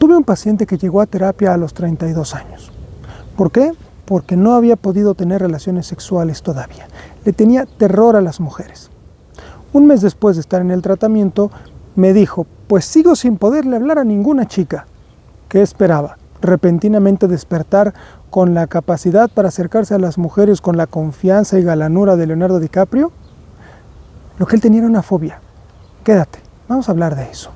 Tuve un paciente que llegó a terapia a los 32 años. ¿Por qué? Porque no había podido tener relaciones sexuales todavía. Le tenía terror a las mujeres. Un mes después de estar en el tratamiento, me dijo, pues sigo sin poderle hablar a ninguna chica. ¿Qué esperaba? Repentinamente despertar con la capacidad para acercarse a las mujeres con la confianza y galanura de Leonardo DiCaprio. Lo que él tenía era una fobia. Quédate, vamos a hablar de eso.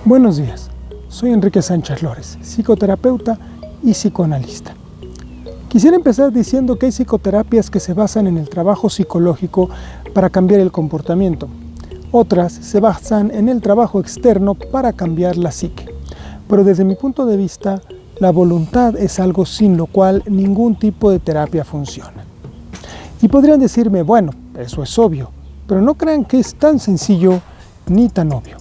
Buenos días, soy Enrique Sánchez Lores, psicoterapeuta y psicoanalista. Quisiera empezar diciendo que hay psicoterapias que se basan en el trabajo psicológico para cambiar el comportamiento. Otras se basan en el trabajo externo para cambiar la psique. Pero desde mi punto de vista, la voluntad es algo sin lo cual ningún tipo de terapia funciona. Y podrían decirme, bueno, eso es obvio, pero no crean que es tan sencillo ni tan obvio.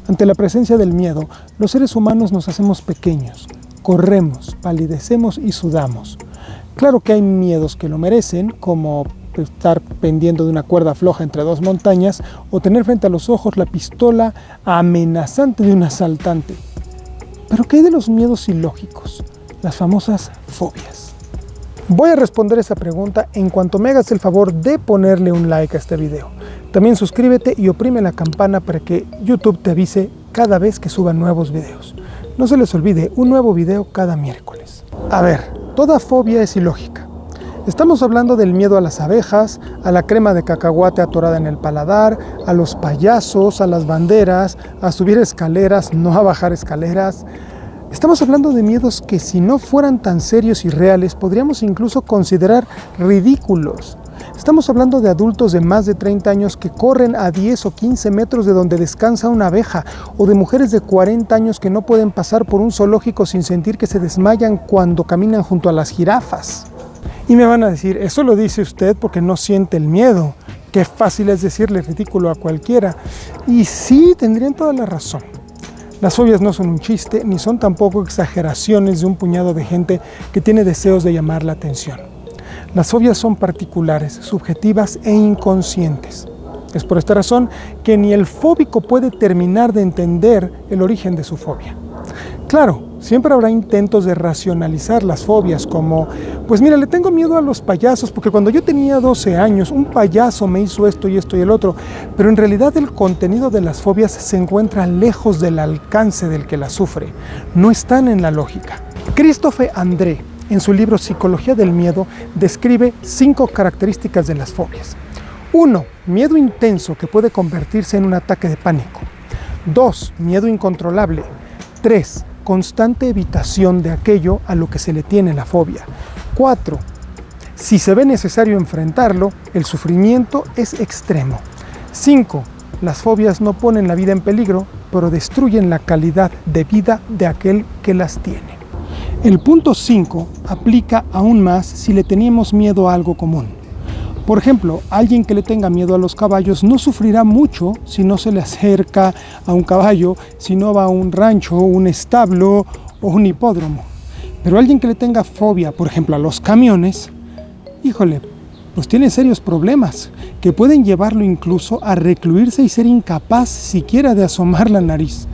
Ante la presencia del miedo, los seres humanos nos hacemos pequeños, corremos, palidecemos y sudamos. Claro que hay miedos que lo merecen, como estar pendiendo de una cuerda floja entre dos montañas o tener frente a los ojos la pistola amenazante de un asaltante. Pero ¿qué hay de los miedos ilógicos? Las famosas fobias. Voy a responder esa pregunta en cuanto me hagas el favor de ponerle un like a este video. También suscríbete y oprime la campana para que YouTube te avise cada vez que suba nuevos videos. No se les olvide, un nuevo video cada miércoles. A ver, toda fobia es ilógica. Estamos hablando del miedo a las abejas, a la crema de cacahuate atorada en el paladar, a los payasos, a las banderas, a subir escaleras, no a bajar escaleras. Estamos hablando de miedos que si no fueran tan serios y reales, podríamos incluso considerar ridículos. Estamos hablando de adultos de más de 30 años que corren a 10 o 15 metros de donde descansa una abeja, o de mujeres de 40 años que no pueden pasar por un zoológico sin sentir que se desmayan cuando caminan junto a las jirafas. Y me van a decir, eso lo dice usted porque no siente el miedo. Qué fácil es decirle ridículo a cualquiera. Y sí, tendrían toda la razón. Las fobias no son un chiste, ni son tampoco exageraciones de un puñado de gente que tiene deseos de llamar la atención. Las fobias son particulares, subjetivas e inconscientes. Es por esta razón que ni el fóbico puede terminar de entender el origen de su fobia. Claro, siempre habrá intentos de racionalizar las fobias como, pues mira, le tengo miedo a los payasos porque cuando yo tenía 12 años un payaso me hizo esto y el otro, pero en realidad el contenido de las fobias se encuentra lejos del alcance del que las sufre, no están en la lógica. Christophe André, en su libro Psicología del Miedo, describe 5 características de las fobias. 1. Miedo intenso que puede convertirse en un ataque de pánico. 2. Miedo incontrolable. 3. Constante evitación de aquello a lo que se le tiene la fobia. 4. Si se ve necesario enfrentarlo, el sufrimiento es extremo. 5. Las fobias no ponen la vida en peligro, pero destruyen la calidad de vida de aquel que las tiene. El punto 5 aplica aún más si le teníamos miedo a algo común. Por ejemplo, alguien que le tenga miedo a los caballos no sufrirá mucho si no se le acerca a un caballo, si no va a un rancho, un establo o un hipódromo. Pero alguien que le tenga fobia, por ejemplo, a los camiones, híjole, pues tiene serios problemas que pueden llevarlo incluso a recluirse y ser incapaz siquiera de asomar la nariz.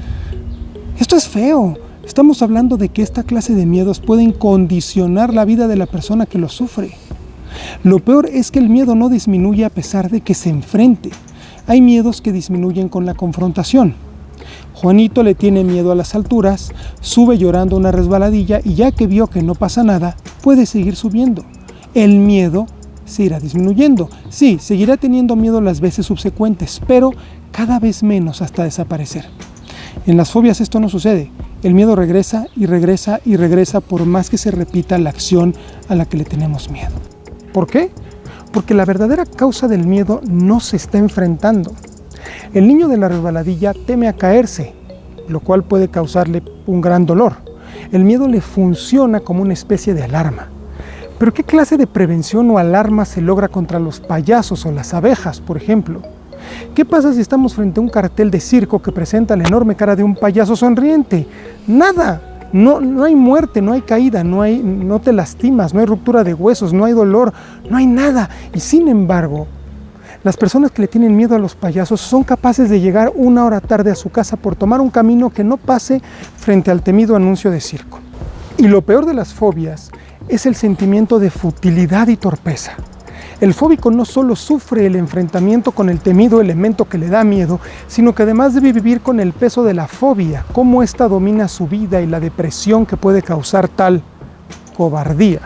Esto es feo. Estamos hablando de que esta clase de miedos pueden condicionar la vida de la persona que lo sufre. Lo peor es que el miedo no disminuye a pesar de que se enfrente. Hay miedos que disminuyen con la confrontación. Juanito le tiene miedo a las alturas, sube llorando una resbaladilla y ya que vio que no pasa nada, puede seguir subiendo. El miedo se irá disminuyendo. Sí, seguirá teniendo miedo las veces subsecuentes, pero cada vez menos hasta desaparecer. En las fobias esto no sucede. El miedo regresa y regresa y regresa por más que se repita la acción a la que le tenemos miedo. ¿Por qué? Porque la verdadera causa del miedo no se está enfrentando. El niño de la resbaladilla teme a caerse, lo cual puede causarle un gran dolor. El miedo le funciona como una especie de alarma. Pero ¿qué clase de prevención o alarma se logra contra los payasos o las abejas, por ejemplo? ¿Qué pasa si estamos frente a un cartel de circo que presenta la enorme cara de un payaso sonriente? ¡Nada! No hay muerte, no hay caída, no te lastimas, no hay ruptura de huesos, no hay dolor, no hay nada. Y sin embargo, las personas que le tienen miedo a los payasos son capaces de llegar 1 hora tarde a su casa por tomar un camino que no pase frente al temido anuncio de circo. Y lo peor de las fobias es el sentimiento de futilidad y torpeza. El fóbico no solo sufre el enfrentamiento con el temido elemento que le da miedo, sino que además debe vivir con el peso de la fobia, cómo ésta domina su vida y la depresión que puede causar tal cobardía.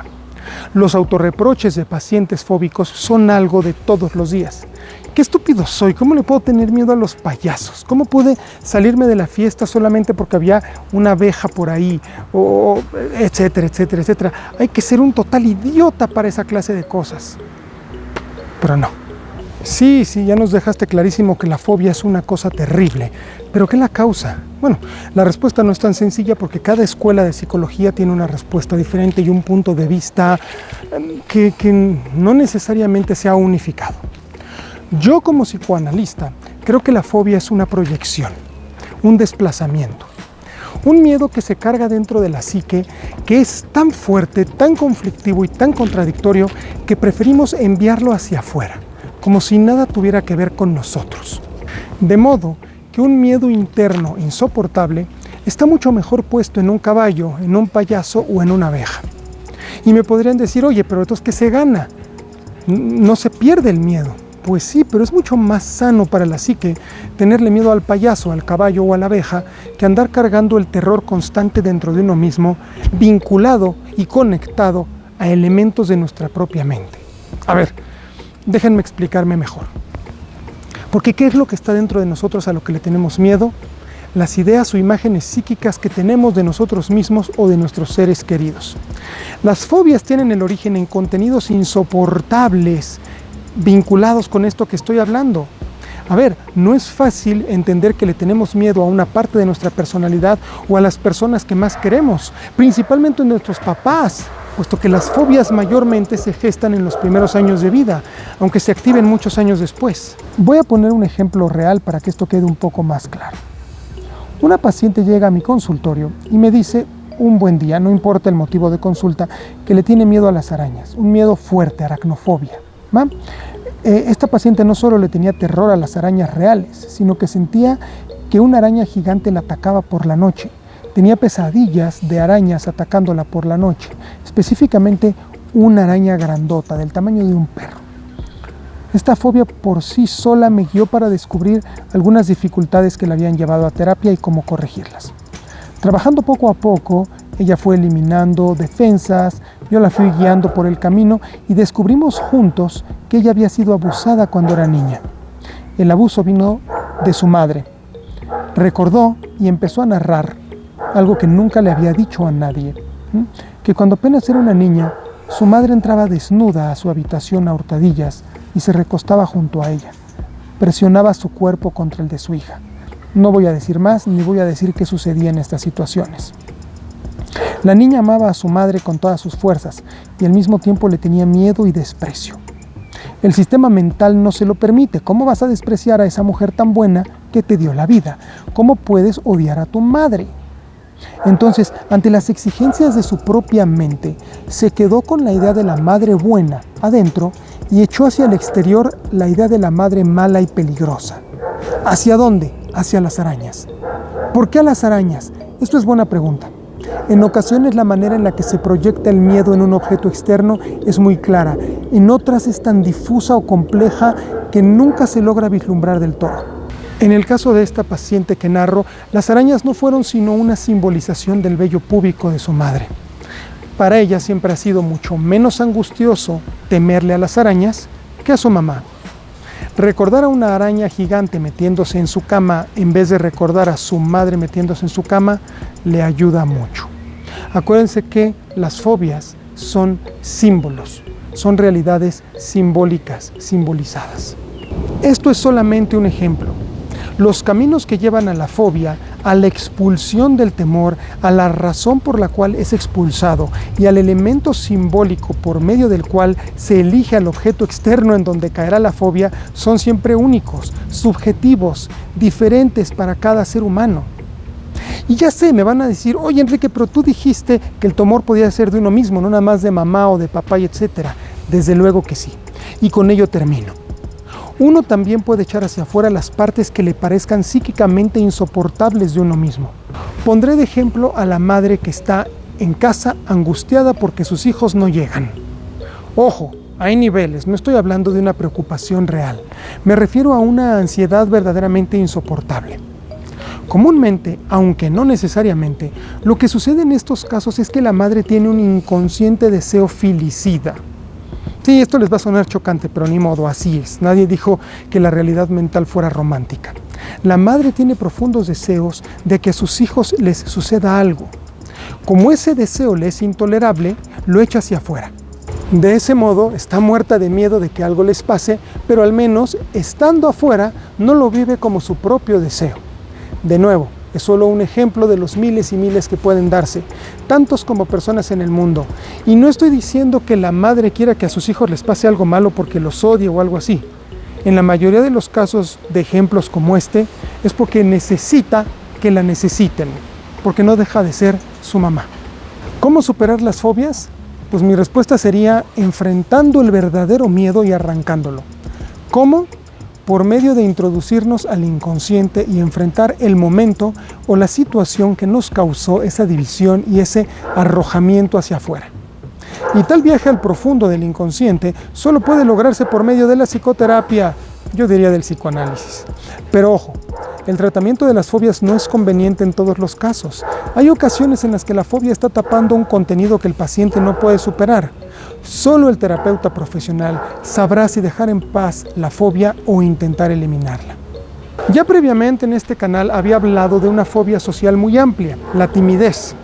Los autorreproches de pacientes fóbicos son algo de todos los días. ¿Qué estúpido soy? ¿Cómo le puedo tener miedo a los payasos? ¿Cómo pude salirme de la fiesta solamente porque había una abeja por ahí? O etcétera, etcétera, etcétera. Hay que ser un total idiota para esa clase de cosas. Pero no. Sí, ya nos dejaste clarísimo que la fobia es una cosa terrible. ¿Pero qué la causa? Bueno, la respuesta no es tan sencilla porque cada escuela de psicología tiene una respuesta diferente y un punto de vista que no necesariamente se ha unificado. Yo como psicoanalista creo que la fobia es una proyección, un desplazamiento, un miedo que se carga dentro de la psique que es tan fuerte, tan conflictivo y tan contradictorio que preferimos enviarlo hacia afuera, como si nada tuviera que ver con nosotros. De modo que un miedo interno insoportable está mucho mejor puesto en un caballo, en un payaso o en una abeja. Y me podrían decir, oye, pero entonces ¿qué se gana? No se pierde el miedo. Pues sí, pero es mucho más sano para la psique tenerle miedo al payaso, al caballo o a la abeja que andar cargando el terror constante dentro de uno mismo, vinculado y conectado a elementos de nuestra propia mente. A ver, déjenme explicarme mejor. Porque ¿qué es lo que está dentro de nosotros a lo que le tenemos miedo? Las ideas o imágenes psíquicas que tenemos de nosotros mismos o de nuestros seres queridos. Las fobias tienen el origen en contenidos insoportables vinculados con esto que estoy hablando. A ver, no es fácil entender que le tenemos miedo a una parte de nuestra personalidad o a las personas que más queremos, principalmente a nuestros papás, puesto que las fobias mayormente se gestan en los primeros años de vida, aunque se activen muchos años después. Voy a poner un ejemplo real para que esto quede un poco más claro. Una paciente llega a mi consultorio y me dice un buen día, no importa el motivo de consulta, que le tiene miedo a las arañas, un miedo fuerte, aracnofobia. Esta paciente no solo le tenía terror a las arañas reales, sino que sentía que una araña gigante la atacaba por la noche. Tenía pesadillas de arañas atacándola por la noche, específicamente una araña grandota del tamaño de un perro. Esta fobia por sí sola me guió para descubrir algunas dificultades que la habían llevado a terapia y cómo corregirlas. Trabajando poco a poco, ella fue eliminando defensas, yo la fui guiando por el camino y descubrimos juntos que ella había sido abusada cuando era niña. El abuso vino de su madre. Recordó y empezó a narrar algo que nunca le había dicho a nadie, que cuando apenas era una niña, su madre entraba desnuda a su habitación a hurtadillas y se recostaba junto a ella. Presionaba su cuerpo contra el de su hija. No voy a decir más ni voy a decir qué sucedía en estas situaciones. La niña amaba a su madre con todas sus fuerzas y al mismo tiempo le tenía miedo y desprecio. El sistema mental no se lo permite. ¿Cómo vas a despreciar a esa mujer tan buena que te dio la vida? ¿Cómo puedes odiar a tu madre? Entonces, ante las exigencias de su propia mente, se quedó con la idea de la madre buena adentro y echó hacia el exterior la idea de la madre mala y peligrosa. ¿Hacia dónde? Hacia las arañas. ¿Por qué a las arañas? Esto es buena pregunta. En ocasiones la manera en la que se proyecta el miedo en un objeto externo es muy clara, en otras es tan difusa o compleja que nunca se logra vislumbrar del todo. En el caso de esta paciente que narro, las arañas no fueron sino una simbolización del vello púbico de su madre. Para ella siempre ha sido mucho menos angustioso temerle a las arañas que a su mamá. Recordar a una araña gigante metiéndose en su cama en vez de recordar a su madre metiéndose en su cama le ayuda mucho. Acuérdense que las fobias son símbolos, son realidades simbólicas, simbolizadas. Esto es solamente un ejemplo. Los caminos que llevan a la fobia, a la expulsión del temor, a la razón por la cual es expulsado y al elemento simbólico por medio del cual se elige al objeto externo en donde caerá la fobia, son siempre únicos, subjetivos, diferentes para cada ser humano. Y ya sé, me van a decir, oye Enrique, pero tú dijiste que el tumor podía ser de uno mismo, no nada más de mamá o de papá y etcétera. Desde luego que sí. Y con ello termino. Uno también puede echar hacia afuera las partes que le parezcan psíquicamente insoportables de uno mismo. Pondré de ejemplo a la madre que está en casa angustiada porque sus hijos no llegan. Ojo, hay niveles, no estoy hablando de una preocupación real. Me refiero a una ansiedad verdaderamente insoportable. Comúnmente, aunque no necesariamente, lo que sucede en estos casos es que la madre tiene un inconsciente deseo filicida. Sí, esto les va a sonar chocante, pero ni modo, así es. Nadie dijo que la realidad mental fuera romántica. La madre tiene profundos deseos de que a sus hijos les suceda algo. Como ese deseo le es intolerable, lo echa hacia afuera. De ese modo, está muerta de miedo de que algo les pase, pero al menos, estando afuera, no lo vive como su propio deseo. De nuevo, es solo un ejemplo de los miles y miles que pueden darse, tantos como personas en el mundo. Y no estoy diciendo que la madre quiera que a sus hijos les pase algo malo porque los odie o algo así. En la mayoría de los casos de ejemplos como este, es porque necesita que la necesiten, porque no deja de ser su mamá. ¿Cómo superar las fobias? Pues mi respuesta sería enfrentando el verdadero miedo y arrancándolo. ¿Cómo? Por medio de introducirnos al inconsciente y enfrentar el momento o la situación que nos causó esa división y ese arrojamiento hacia afuera. Y tal viaje al profundo del inconsciente solo puede lograrse por medio de la psicoterapia, yo diría del psicoanálisis. Pero ojo, el tratamiento de las fobias no es conveniente en todos los casos. Hay ocasiones en las que la fobia está tapando un contenido que el paciente no puede superar. Solo el terapeuta profesional sabrá si dejar en paz la fobia o intentar eliminarla. Ya previamente en este canal había hablado de una fobia social muy amplia, la timidez.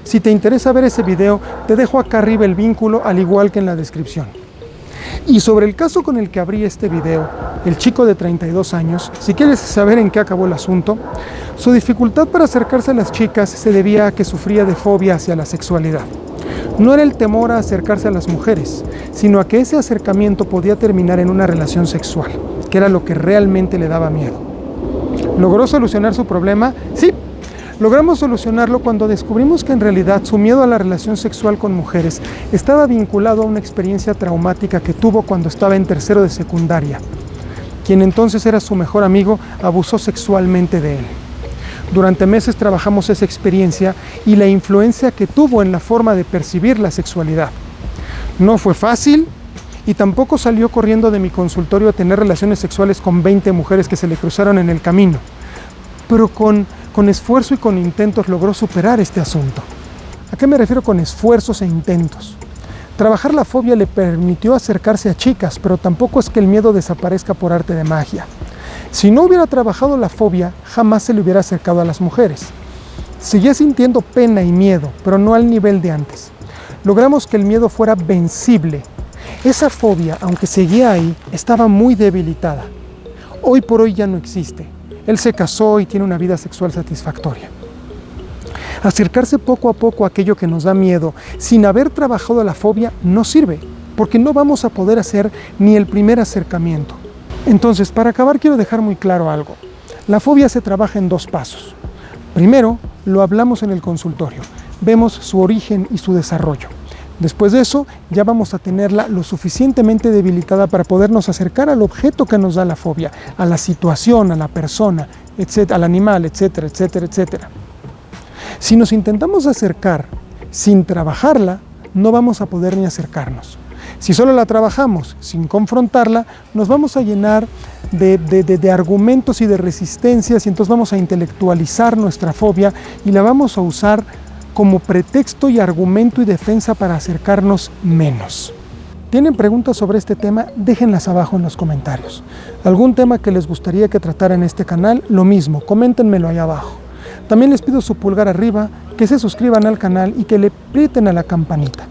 Si te interesa ver ese video, te dejo acá arriba el vínculo, al igual que en la descripción. Y sobre el caso con el que abrí este video, el chico de 32 años, si quieres saber en qué acabó el asunto, su dificultad para acercarse a las chicas se debía a que sufría de fobia hacia la sexualidad. No era el temor a acercarse a las mujeres, sino a que ese acercamiento podía terminar en una relación sexual, que era lo que realmente le daba miedo. ¿Logró solucionar su problema? Sí. Logramos solucionarlo cuando descubrimos que en realidad su miedo a la relación sexual con mujeres estaba vinculado a una experiencia traumática que tuvo cuando estaba en tercero de secundaria. Quien entonces era su mejor amigo abusó sexualmente de él. Durante meses trabajamos esa experiencia y la influencia que tuvo en la forma de percibir la sexualidad. No fue fácil y tampoco salió corriendo de mi consultorio a tener relaciones sexuales con 20 mujeres que se le cruzaron en el camino. Pero con esfuerzo y con intentos logró superar este asunto. ¿A qué me refiero con esfuerzos e intentos? Trabajar la fobia le permitió acercarse a chicas, pero tampoco es que el miedo desaparezca por arte de magia. Si no hubiera trabajado la fobia, jamás se le hubiera acercado a las mujeres. Seguía sintiendo pena y miedo, pero no al nivel de antes. Logramos que el miedo fuera vencible. Esa fobia, aunque seguía ahí, estaba muy debilitada. Hoy por hoy ya no existe. Él se casó y tiene una vida sexual satisfactoria. Acercarse poco a poco a aquello que nos da miedo, sin haber trabajado la fobia, no sirve, porque no vamos a poder hacer ni el primer acercamiento. Entonces, para acabar, quiero dejar muy claro algo. La fobia se trabaja en 2 pasos. Primero, lo hablamos en el consultorio. Vemos su origen y su desarrollo. Después de eso, ya vamos a tenerla lo suficientemente debilitada para podernos acercar al objeto que nos da la fobia, a la situación, a la persona, al animal, etcétera, etcétera, etcétera. Si nos intentamos acercar sin trabajarla, no vamos a poder ni acercarnos. Si solo la trabajamos sin confrontarla, nos vamos a llenar de argumentos y de resistencias y entonces vamos a intelectualizar nuestra fobia y la vamos a usar como pretexto y argumento y defensa para acercarnos menos. ¿Tienen preguntas sobre este tema? Déjenlas abajo en los comentarios. ¿Algún tema que les gustaría que tratara en este canal? Lo mismo, coméntenmelo ahí abajo. También les pido su pulgar arriba, que se suscriban al canal y que le aprieten a la campanita.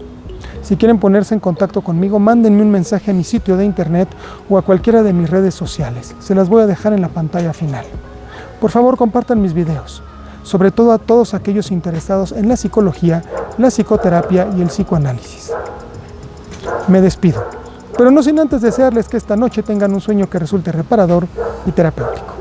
Si quieren ponerse en contacto conmigo, mándenme un mensaje a mi sitio de internet o a cualquiera de mis redes sociales. Se las voy a dejar en la pantalla final. Por favor, compartan mis videos, sobre todo a todos aquellos interesados en la psicología, la psicoterapia y el psicoanálisis. Me despido, pero no sin antes desearles que esta noche tengan un sueño que resulte reparador y terapéutico.